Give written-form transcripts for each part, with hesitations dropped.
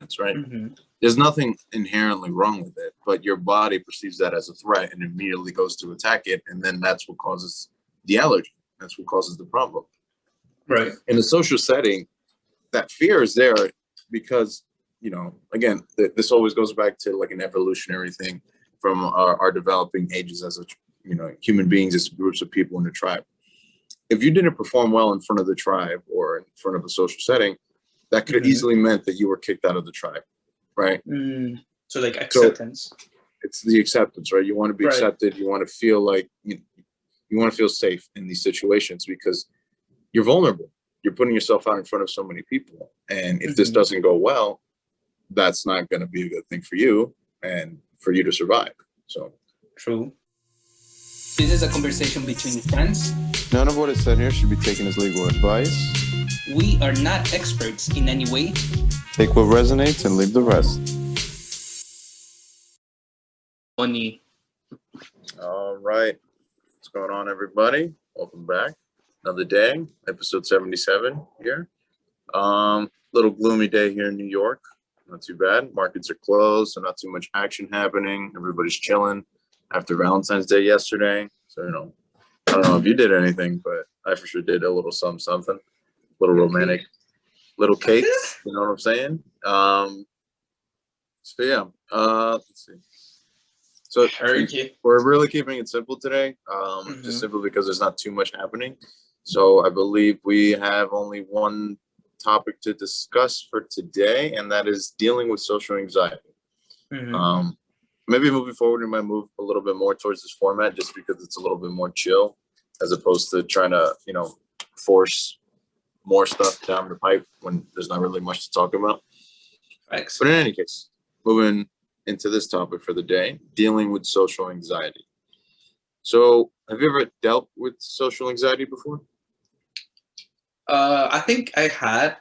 acceptance, right? Mm-hmm. There's nothing inherently wrong with it, but your body perceives that as a threat and immediately goes to attack it. And then that's what causes the allergy. That's what causes the problem. Right. In a social setting, that fear is there because, you know, again, this always goes back to like an evolutionary thing from our developing ages as a, you know, human beings as groups of people in a tribe. If you didn't perform well in front of the tribe or in front of a social setting, that could have easily meant that you were kicked out of the tribe, right? So like acceptance. So it's the acceptance, right? You want to be accepted. You want to feel like you want to feel safe in these situations because you're vulnerable. You're putting yourself out in front of so many people. And if this doesn't go well, that's not going to be a good thing for you and for you to survive. So true. This is a conversation between friends. None of what is said here should be taken as legal advice. We are not experts in any way. Take what resonates and leave the rest. Money. All right. What's going on, everybody? Welcome back. Another day, episode 77 here. Little gloomy day here in New York. Not too bad. Markets are closed, so not too much action happening. Everybody's chilling after Valentine's Day yesterday. So, you know, I don't know if you did anything, but I for sure did a little something. Little romantic, little cakes. You know what I'm saying? So yeah. Let's see. So we're really keeping it simple today, just simply because there's not too much happening. So I believe we have only one topic to discuss for today, and that is dealing with social anxiety. Maybe moving forward, we might move a little bit more towards this format just because it's a little bit more chill as opposed to trying to, you know, force more stuff down the pipe when there's not really much to talk about. Thanks. But in any case, moving into this topic for the day, dealing with social anxiety. So have you ever dealt with social anxiety before? I think I had,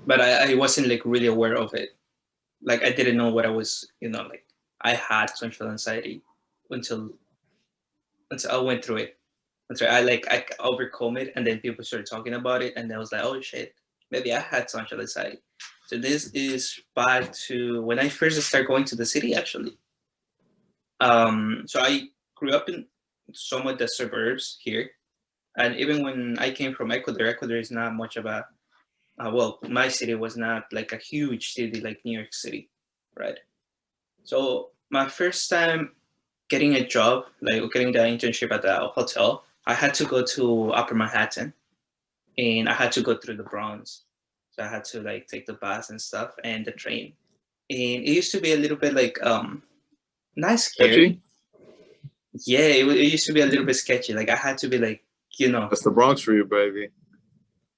but I wasn't like really aware of it. Like I didn't know what I was, you know, like I had social anxiety until I went through it. Until I overcome it, and then people started talking about it, and I was like, oh shit, maybe I had social anxiety. So this is back to when I first started going to the city, actually. So I grew up in somewhat the suburbs here, and even when I came from Ecuador is not much of a well, my city was not like a huge city like New York City, right? So my first time getting a job, like getting the internship at the hotel, I had to go to Upper Manhattan, and I had to go through the Bronx. So I had to like take the bus and stuff and the train. And it used to be a little bit like not scary. Yeah, it used to be a little bit sketchy. Like I had to be like, you know. That's the Bronx for you, baby.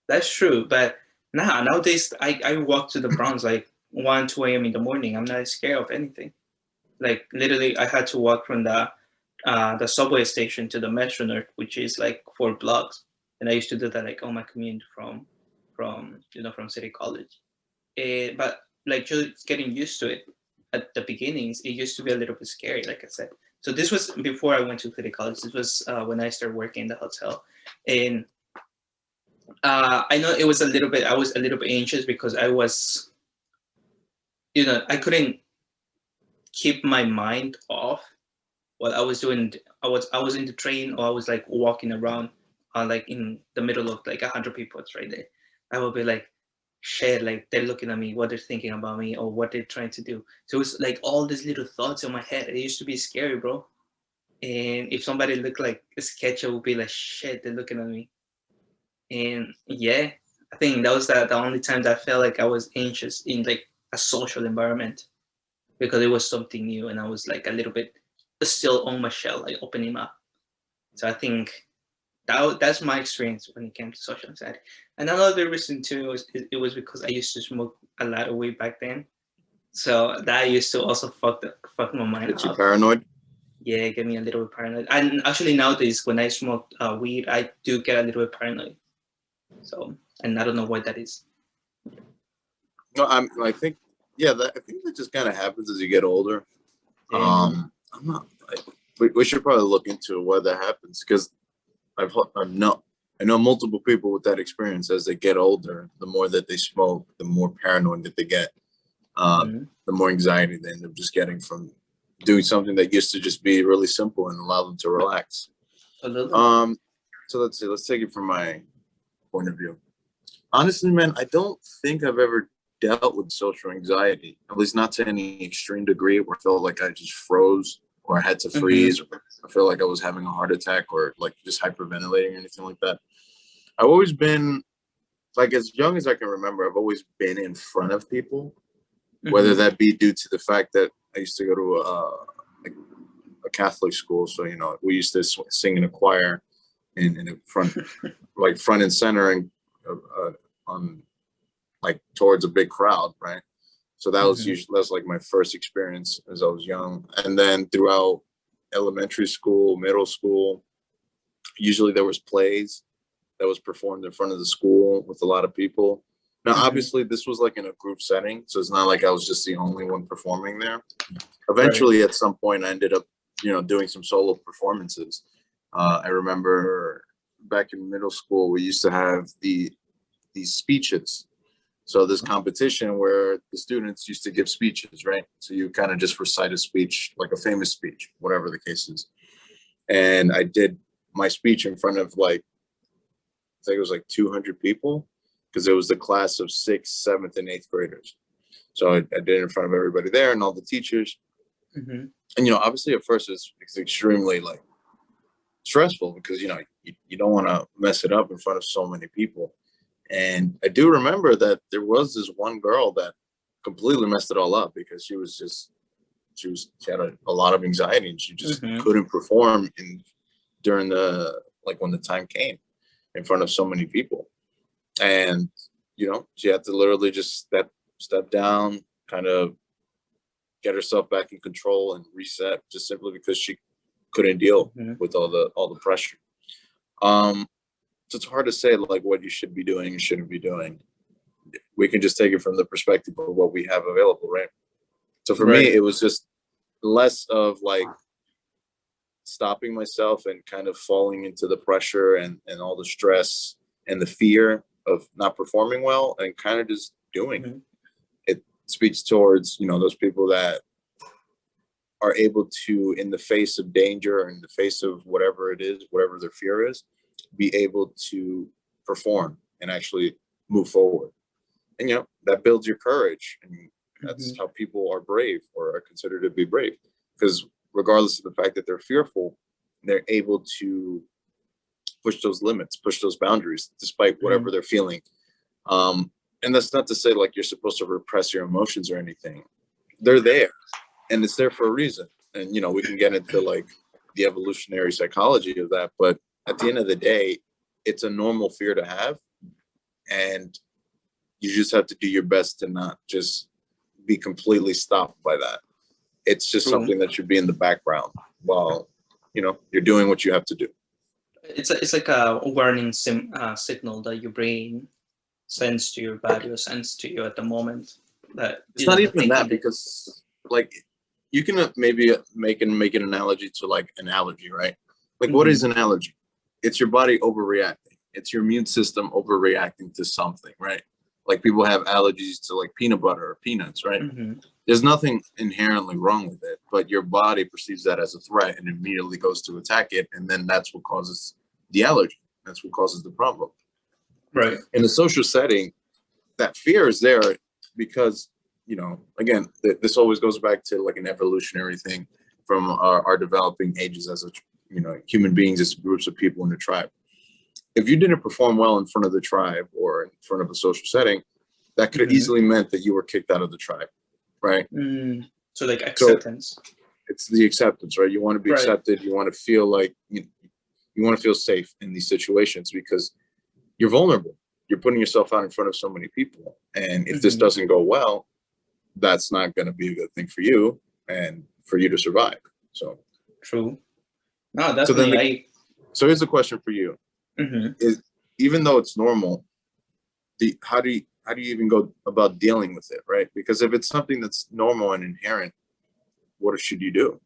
That's true. But nowadays I walk to the Bronx like 1, 2 a.m. in the morning. I'm not scared of anything. Like literally I had to walk from the subway station to the Metro North, which is like 4 blocks. And I used to do that like on my commute from City College. But like just getting used to it at the beginnings, it used to be a little bit scary, like I said. So this was before I went to City College. This was when I started working in the hotel. And I know I was a little bit anxious because I was, you know, I couldn't keep my mind off what I was doing. I was in the train, or I was like walking around like in the middle of like 100 people right there. I would be like, shit, like they're looking at me, what they're thinking about me, or what they're trying to do. So it's like all these little thoughts in my head. It used to be scary, bro. And if somebody looked like a sketch, I would be like, shit, they're looking at me. And yeah, I think that was the only time that I felt like I was anxious in like a social environment, because it was something new and I was like a little bit still on my shell, like opening up. So I think that's my experience when it came to social anxiety. And another reason too was it was because I used to smoke a lot of weed back then, so that used to also fuck my mind up. Get you paranoid? Yeah, get me a little bit paranoid. And actually nowadays when I smoke weed, I do get a little bit paranoid. So, and I don't know why that is. No, I think that just kind of happens as you get older. Yeah. I'm not. We should probably look into why that happens, because I know multiple people with that experience. As they get older, the more that they smoke, the more paranoid that they get. the more anxiety they end up just getting from doing something that used to just be really simple and allow them to relax. So let's see, let's take it from my point of view. Honestly, man, I don't think I've ever dealt with social anxiety, at least not to any extreme degree where I felt like I just froze or I had to freeze, or I feel like I was having a heart attack or like just hyperventilating or anything like that. I've always been, like, as young as I can remember, I've always been in front of people, whether that be due to the fact that I used to go to a Catholic school. So, you know, we used to sing in a choir in the front, like front and center, and on like towards a big crowd, right? So that was usually, that's like my first experience as I was young. And then throughout elementary school, middle school, usually there was plays that was performed in front of the school with a lot of people. Now, obviously, this was like in a group setting, so it's not like I was just the only one performing there. Eventually, at some point, I ended up, you know, doing some solo performances. I remember back in middle school, we used to have these speeches. So this competition where the students used to give speeches, right? So you kind of just recite a speech, like a famous speech, whatever the case is. And I did my speech in front of like, I think it was like 200 people, because it was the class of 6th, 7th, and 8th graders. So I did it in front of everybody there and all the teachers. And, you know, obviously at first it's extremely like stressful because, you know, you don't want to mess it up in front of so many people. And I do remember that there was this one girl that completely messed it all up because she had a lot of anxiety and she just couldn't perform during when the time came in front of so many people. And, you know, she had to literally just step down, kind of get herself back in control and reset, just simply because she couldn't deal with all the pressure. So it's hard to say like what you should be doing and shouldn't be doing. We can just take it from the perspective of what we have available, right? So for me, it was just less of like stopping myself and kind of falling into the pressure and all the stress and the fear of not performing well, and kind of just doing it. Speaks towards, you know, those people that are able to, in the face of danger or in the face of whatever it is, whatever their fear is, be able to perform and actually move forward. And, you know, that builds your courage. And that's how people are brave or are considered to be brave. Because regardless of the fact that they're fearful, they're able to push those limits, push those boundaries, despite whatever they're feeling. And that's not to say like you're supposed to repress your emotions or anything. They're there, and it's there for a reason. And, you know, we can get into like the evolutionary psychology of that, but at the end of the day, it's a normal fear to have. And you just have to do your best to not just be completely stopped by that. It's just something that should be in the background while, you know, you're doing what you have to do. It's like a warning signal that your brain sends to your body or sends to you at the moment. That it's not even that, because like you can maybe make an analogy to like an allergy, right? Like what is an allergy? It's your body overreacting. It's your immune system overreacting to something, right? Like people have allergies to like peanut butter or peanuts, right? There's nothing inherently wrong with it, but your body perceives that as a threat and immediately goes to attack it. And then that's what causes the allergy. That's what causes the problem. Right. In a social setting, that fear is there because, you know, again, this always goes back to like an evolutionary thing from our developing ages as you know, human beings as groups of people in a tribe. If you didn't perform well in front of the tribe or in front of a social setting, that could have easily meant that you were kicked out of the tribe, right? So like acceptance. So it's the acceptance, right? You want to be accepted. You want to feel like you want to feel safe in these situations because you're vulnerable. You're putting yourself out in front of so many people. And if this doesn't go well, that's not going to be a good thing for you and for you to survive. So true. No, definitely. So here's a question for you. Is, even though it's normal, how do you even go about dealing with it, right? Because if it's something that's normal and inherent, what should you do?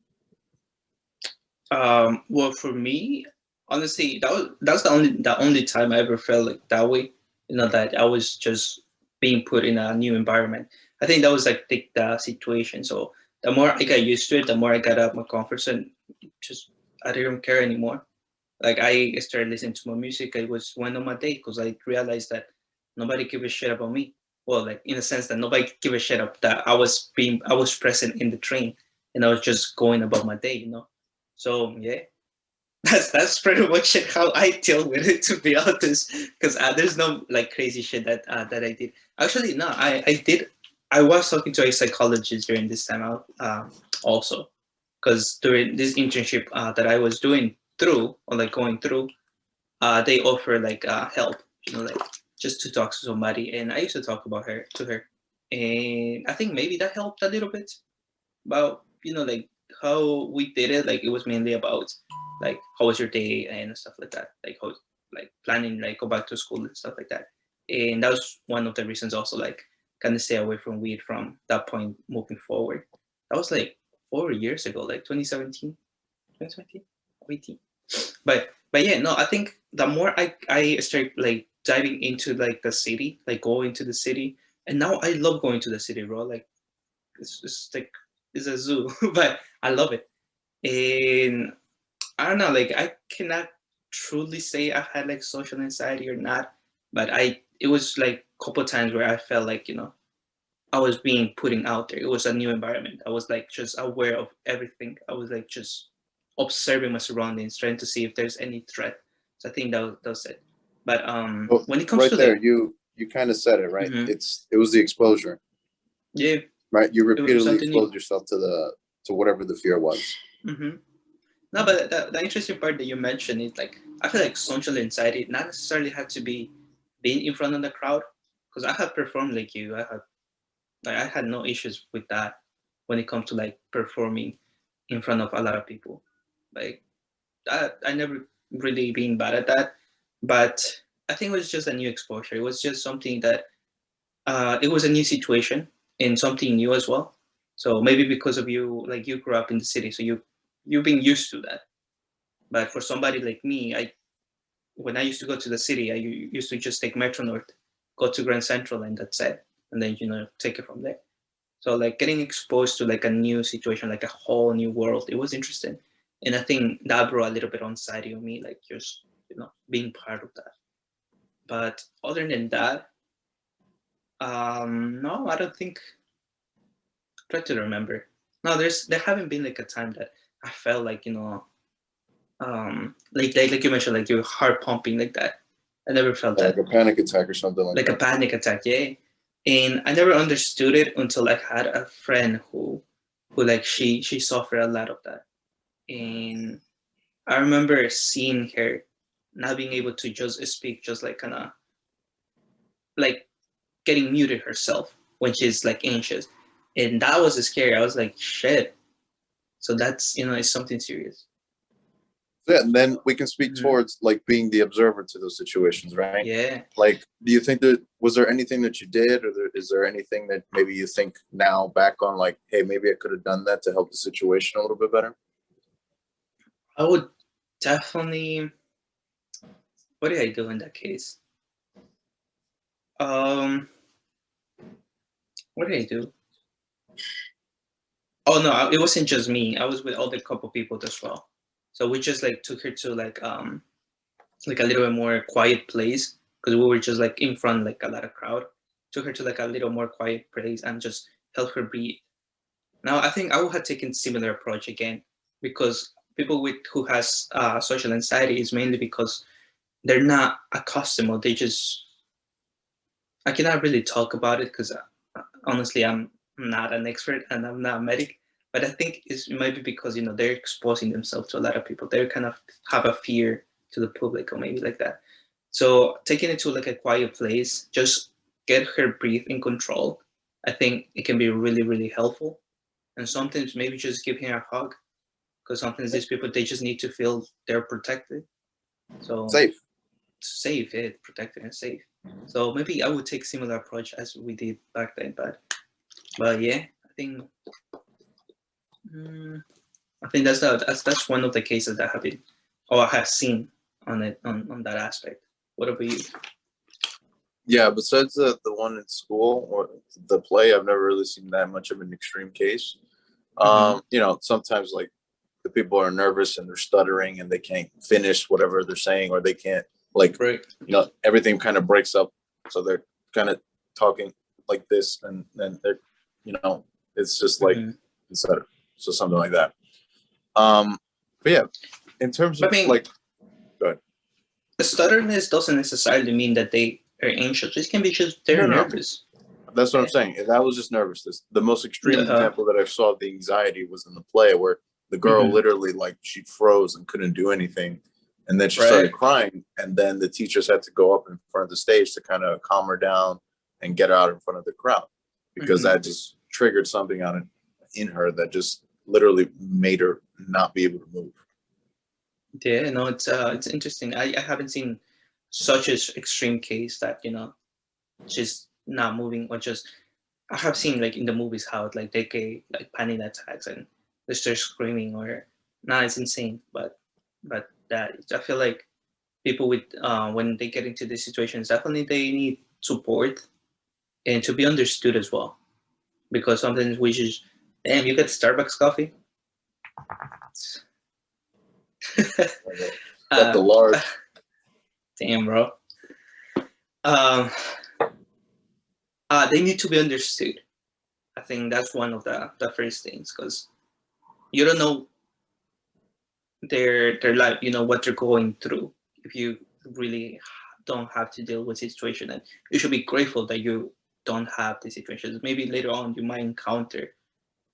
Well, for me, honestly, that's the only time I ever felt like that way. You know, that I was just being put in a new environment. I think that was like the situation. So the more I got used to it, the more I got out of my comfort zone. Just I didn't care anymore. Like I started listening to more music. I was went on my day because I realized that nobody gave a shit about me. Well, like in a sense that nobody gave a shit up that I was present in the train and I was just going about my day, you know. So yeah, that's pretty much it, how I deal with it, to be honest. Because there's no like crazy shit that I did. Actually, no, I did. I was talking to a psychologist during this time out also, because during this internship that I was doing through or like going through, they offer like help, you know, like just to talk to somebody. And I used to talk about her to her, and I think maybe that helped a little bit about, you know, like how we did it. Like it was mainly about like how was your day and stuff like that, like how like planning like go back to school and stuff like that. And that was one of the reasons also, like kind of stay away from weed from that point moving forward. That was like 4 years ago, like 2017, 2017, 18. But yeah, no, I think the more I start like diving into like the city, like going to the city, and now I love going to the city, bro. Like it's like it's a zoo, but I love it. And I don't know, like I cannot truly say I had like social anxiety or not, but it was like a couple times where I felt like, you know, I was being putting out there. It was a new environment. I was like just aware of everything. I was like just observing my surroundings, trying to see if there's any threat. So I think that was it. But Well, when it comes right to there, like, you kind of said it, right? mhm, It was the exposure, yeah, right? You it was repeatedly something new. exposed yourself to whatever the fear was. Hmm. No, but the interesting part that you mentioned is like I feel like social anxiety not necessarily had to be being in front of the crowd, because I have performed like you. I had no issues with that when it comes to like performing in front of a lot of people. Like I never really been bad at that, but I think it was just a new exposure. It was just something that it was a new situation and something new as well. So maybe because of you, like you grew up in the city, so you've been used to that. But for somebody like me, I when I used to go to the city, I used to just take Metro North, go to Grand Central, and that's it. And then, you know, take it from there. So like getting exposed to like a new situation, like a whole new world, it was interesting. And I think that brought a little bit on anxiety on me, like just, you know, being part of that. But other than that, no, I don't think. Try to remember. No, there haven't been like a time that I felt like, you know, like you mentioned, like your heart pumping like that. I never felt Like that. a panic attack or something like Like a that. panic attack, yeah. And I never understood it until I had a friend who like she suffered a lot of that. And I remember seeing her not being able to just speak, just like kind of like getting muted herself when she's like anxious. And that was scary. I was like, shit. So that's, you know, it's something serious. Yeah, and then we can speak Hmm. towards like being the observer to those situations, right? Yeah. Like, do you think that was there anything that you did, or is there anything that maybe you think now back on, like, hey, maybe I could have done that to help the situation a little bit better? I would definitely, what did I do in that case? Um, what did I do? Oh no, it wasn't just me. I was with other couple people as well. So we just like took her to like a little bit more quiet place because we were just like in front like a lot of crowd. Took her to like a little more quiet place and just help her breathe. Now I think I would have taken similar approach again because people with who has social anxiety is mainly because they're not accustomed or they just I cannot really talk about it because honestly I'm not an expert and I'm not a medic. But I think it's maybe because you know they're exposing themselves to a lot of people. They kind of have a fear to the public or maybe like that. So taking it to like a quiet place, just get her breathe in control. I think it can be really really helpful. And sometimes maybe just give him a hug because sometimes these people they just need to feel they're protected. So Safe. safe, it protected and safe. So maybe I would take similar approach as we did back then. But yeah, mm, I think that's one of the cases that have been or I have seen on it on that aspect. What about you? Yeah, besides the one in school or the play, I've never really seen that much of an extreme case. Hmm. You know, sometimes like the people are nervous and they're stuttering and they can't finish whatever they're saying, or they can't like, Right. you know, everything kind of breaks up. So they're kind of talking like this, and then they're, you know, it's just like Hmm. instead of, so something like that. Um, but yeah, in terms I of mean, like, go ahead. the stutterness doesn't necessarily mean that they are anxious. It can be just they're No, no, nervous. that's what I'm saying. That was just nervousness. The most extreme Uh-huh. example that I saw of the anxiety was in the play where the girl Hmm. literally like she froze and couldn't do anything. And then she Right. started crying. And then the teachers had to go up in front of the stage to kind of calm her down and get her out in front of the crowd, because Hmm. that just triggered something on it in her that just literally made her not be able to move. Yeah, no, it's interesting. I haven't seen such an extreme case that, just not moving or just I have seen like in the movies how like they get like panic attacks and they start screaming or nah, it's insane. But that I feel like people with when they get into these situations definitely they need support and to be understood as well, because sometimes we just damn you get Starbucks coffee. Got the uh, large. damn bro. Um, they need to be understood. I think that's one of the first things because you don't know their life, what they're going through. If you really don't have to deal with situation, and you should be grateful that you don't have the situations. Maybe later on you might encounter,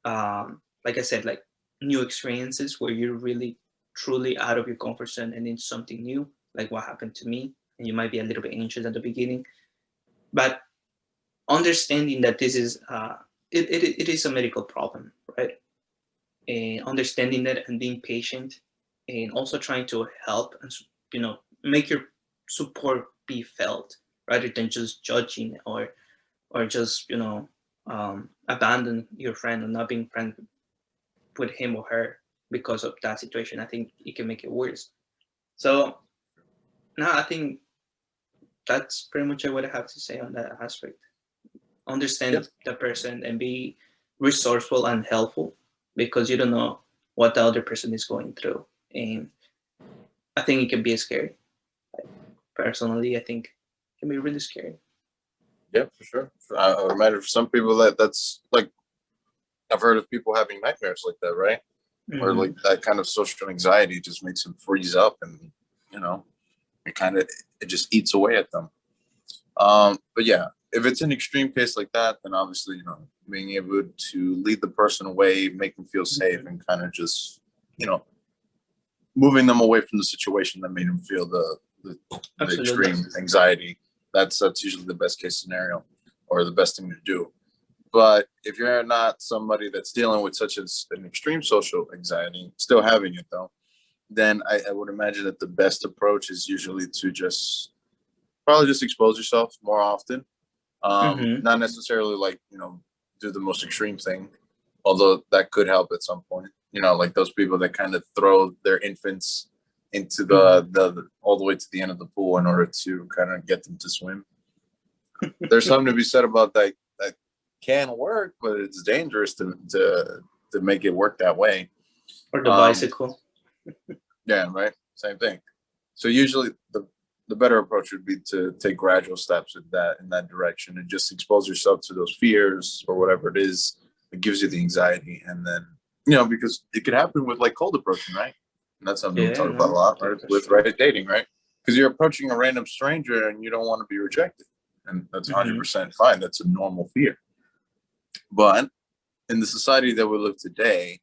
like I said, like new experiences where you're really truly out of your comfort zone and in something new, like what happened to me, and you might be a little bit anxious at the beginning, but understanding that this is it is a medical problem, right? And understanding that and being patient and also trying to help and make your support be felt rather than just judging or just abandon your friend or not being friends with him or her because of that situation. I think it can make it worse. So now I think that's pretty much what I have to say on that aspect. Yeah. Understand the person and be resourceful and helpful because you don't know what the other person is going through. And I think it can be scary. Personally, I think it can be really scary. Yeah, for sure. I would imagine for some people that's like, I've heard of people having nightmares like that, right? Or Hmm. like that kind of social anxiety just makes them freeze up, and you know, it just eats away at them. But yeah, if it's an extreme case like that, then obviously, you know, being able to lead the person away, make them feel safe, Hmm. and kind of just, you know, moving them away from the situation that made them feel the Absolutely. extreme anxiety. That's usually the best case scenario, or the best thing to do. But if you're not somebody that's dealing with such as an extreme social anxiety, still having it though, then I would imagine that the best approach is usually to just probably just expose yourself more often. Hmm. Not necessarily like, you know, do the most extreme thing, although that could help at some point. You know, like those people that kind of throw their infants into Hmm. the all the way to the end of the pool in order to kind of get them to swim. There's something to be said about that. That can work, but it's dangerous to make it work that way. Or the Um, bicycle. yeah, right. Same thing. So usually the better approach would be to take gradual steps in that direction, and just expose yourself to those fears or whatever it is that gives you the anxiety. And then, you know, because it could happen with like cold approaching, right? And that's something we Yeah, talk about a no, lot, right? that's With true. right dating, right? Because you're approaching a random stranger and you don't want to be rejected. And that's Hmm. 100% fine. That's a normal fear. But in the society that we live today,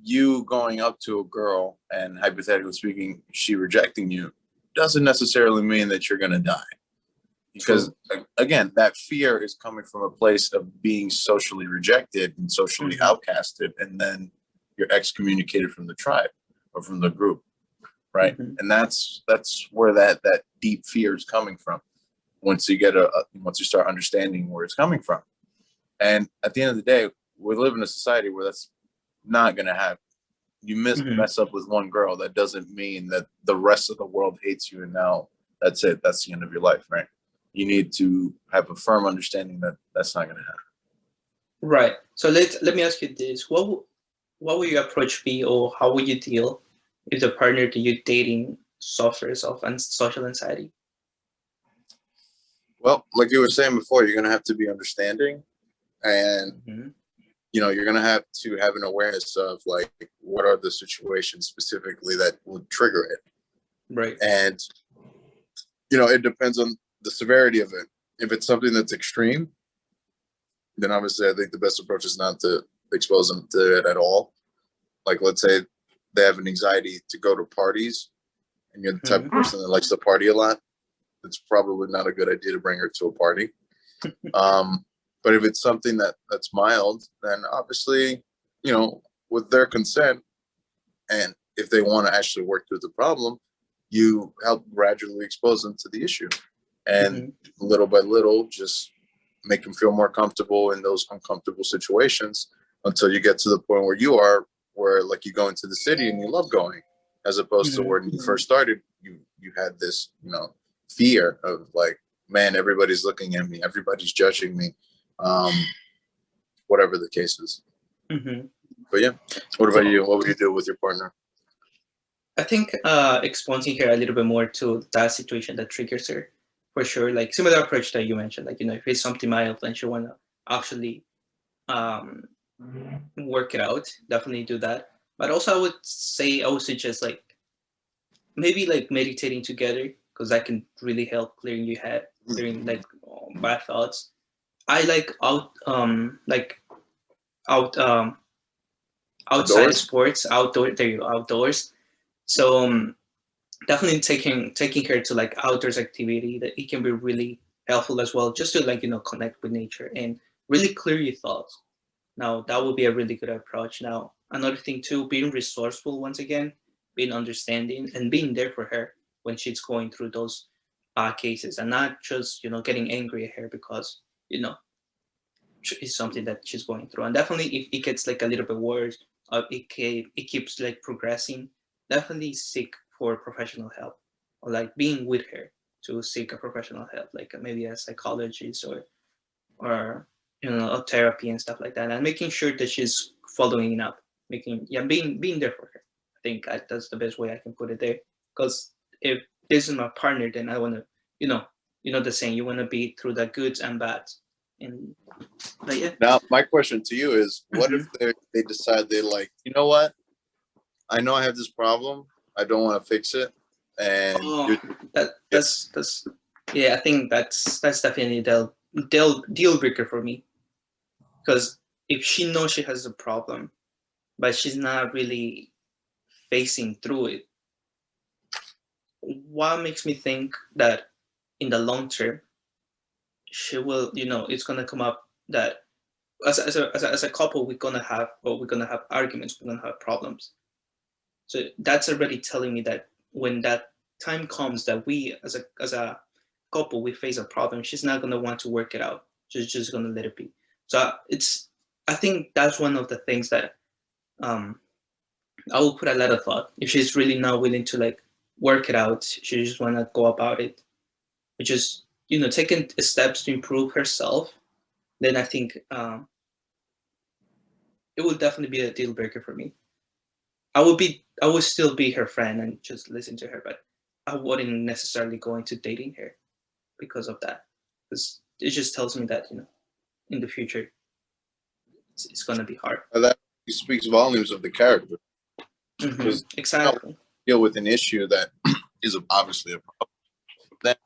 you going up to a girl and hypothetically speaking, she rejecting you doesn't necessarily mean that you're going to die. Because True. again, that fear is coming from a place of being socially rejected and socially Hmm. outcasted, and then you're excommunicated from the tribe or from the group, right? Hmm. And that's where that deep fear is coming from. Once you once you start understanding where it's coming from, and at the end of the day, we live in a society where that's not going to happen. You Hmm. mess up with one girl, that doesn't mean that the rest of the world hates you and now that's it. That's the end of your life, right? you need to have a firm understanding that that's not going to happen. Right. So let me ask you this: what would your approach be, or how would you deal if the partner that you're dating suffers of social anxiety? Well, like you were saying before, you're going to have to be understanding, and Mm-hmm. you're going to have an awareness of like what are the situations specifically that would trigger it. Right. And it depends on the severity of it. If it's something that's extreme, then obviously I think the best approach is not to expose them to it at all. Like, let's say they have an anxiety to go to parties, and you're the type of person that likes to party a lot, it's probably not a good idea to bring her to a party. But if it's something that's mild, then obviously, with their consent, and if they want to actually work through the problem, you help gradually expose them to the issue. And little by little, just make them feel more comfortable in those uncomfortable situations until you get to the point where like you go into the city and you love going, as opposed to when you first started, you had this, fear of like, man, everybody's looking at me, everybody's judging me, whatever the case is. But yeah, what about you? What would you do with your partner? I think exposing her a little bit more to that situation that triggers her, for sure. Like similar approach that you mentioned, like if it's something mild and she wanna actually work it out, definitely do that. But also, I would suggest like maybe like meditating together, because that can really help clearing your head, clearing like bad thoughts. I like out outside Outdoors? sports, outdoors. So definitely taking her to like outdoors activity, that it can be really helpful as well, just to like connect with nature and really clear your thoughts. Now that would be a really good approach. Now another thing too, being resourceful once again, being understanding and being there for her when she's going through those cases, and not just getting angry at her because it's something that she's going through. And definitely if it gets like a little bit worse, it keeps like progressing, definitely seek for professional help, or like being with her to seek a professional help, like maybe a psychologist or a therapy and stuff like that, and making sure that she's following up, being there for her. I think that's the best way I can put it there, because if this is my partner, then I want to the saying, you want to be through the goods and bads. And but yeah. Now, my question to you is, what if they decide they like, you know what? I know I have this problem. I don't want to fix it. And that's yeah. I think that's definitely the deal breaker for me, because if she knows she has a problem, but she's not really facing through it, what makes me think that in the long term she will, it's gonna come up that as a couple we're gonna have arguments, we're gonna have problems. So that's already telling me that when that time comes that we as a couple we face a problem, she's not gonna want to work it out. She's just gonna let it be. So I think that's one of the things that I will put a lot of thought. If she's really not willing to like work it out, she just wanna go about it, which is taking steps to improve herself, then I think it will definitely be a deal breaker for me. I would still be her friend and just listen to her, but I wouldn't necessarily go into dating her because of that. Because it just tells me that in the future it's gonna be hard. that speaks volumes of the character. Because exactly. Deal with an issue that is obviously a problem. Then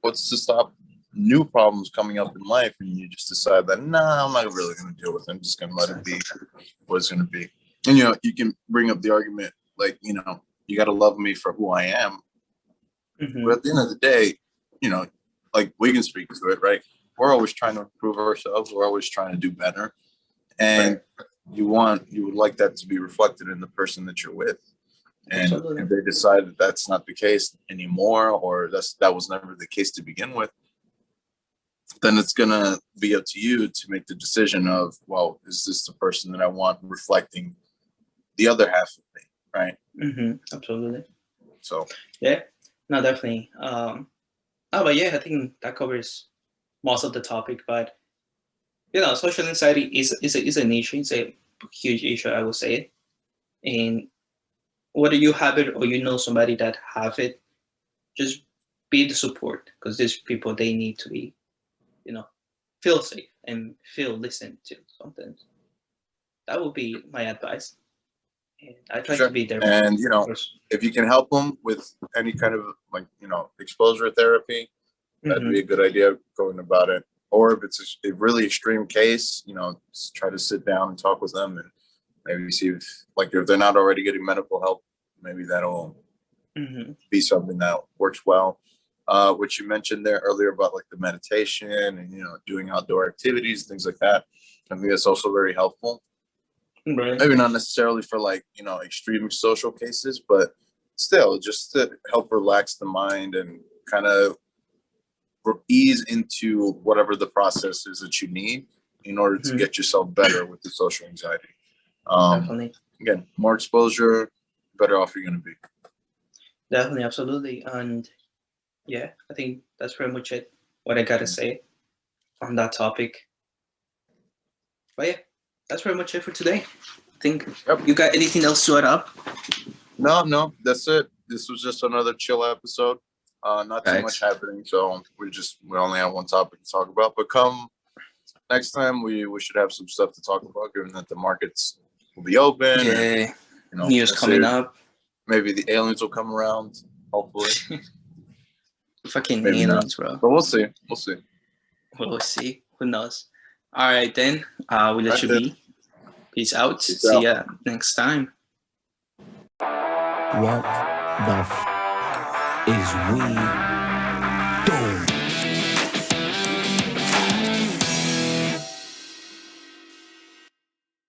what's to stop new problems coming up in life, and you just decide that I'm not really going to deal with it. I'm just going to let it be what it's going to be. And you can bring up the argument like you got to love me for who I am. But at the end of the day, like we can speak to it, right? We're always trying to improve ourselves. We're always trying to do better, and you would like that to be reflected in the person that you're with. And Absolutely. if they decide that that's not the case anymore, or that was never the case to begin with, then it's gonna be up to you to make the decision of, well, is this the person that I want reflecting the other half of me, right? Absolutely. So yeah, no, definitely. Oh, but yeah, I think that covers most of the topic. But social anxiety is an issue. It's a huge issue, I would say. And whether you have it or somebody that have it, just be the support, because these people, they need to be, feel safe and feel listened to sometimes. That would be my advice. And I try to be there. And if you can help them with any kind of exposure therapy, that'd be a good idea going about it. Or if it's a really extreme case, just try to sit down and talk with them and maybe see if they're not already getting medical help, maybe that'll be something that works well. Which you mentioned there earlier about the meditation and doing outdoor activities, things like that. I think that's also very helpful. Right. Maybe not necessarily for extreme social cases, but still just to help relax the mind and kind of ease into whatever the process is that you need in order to get yourself better with the social anxiety. Definitely. Again, more exposure, better off you're going to be. Definitely, absolutely. And yeah, I think that's pretty much it, what I got to say on that topic. But yeah, that's pretty much it for today. I think you got anything else to add up? No, that's it. This was just another chill episode. Not too much happening, so we only have one topic to talk about. But come next time, we should have some stuff to talk about, given that the markets will be open. Yeah, and, news coming up. Maybe the aliens will come around. Hopefully, fucking maybe aliens, bro. But we'll see. We'll see. Who knows? All right, then. We'll let you be. Peace out. See ya next time. What the is we?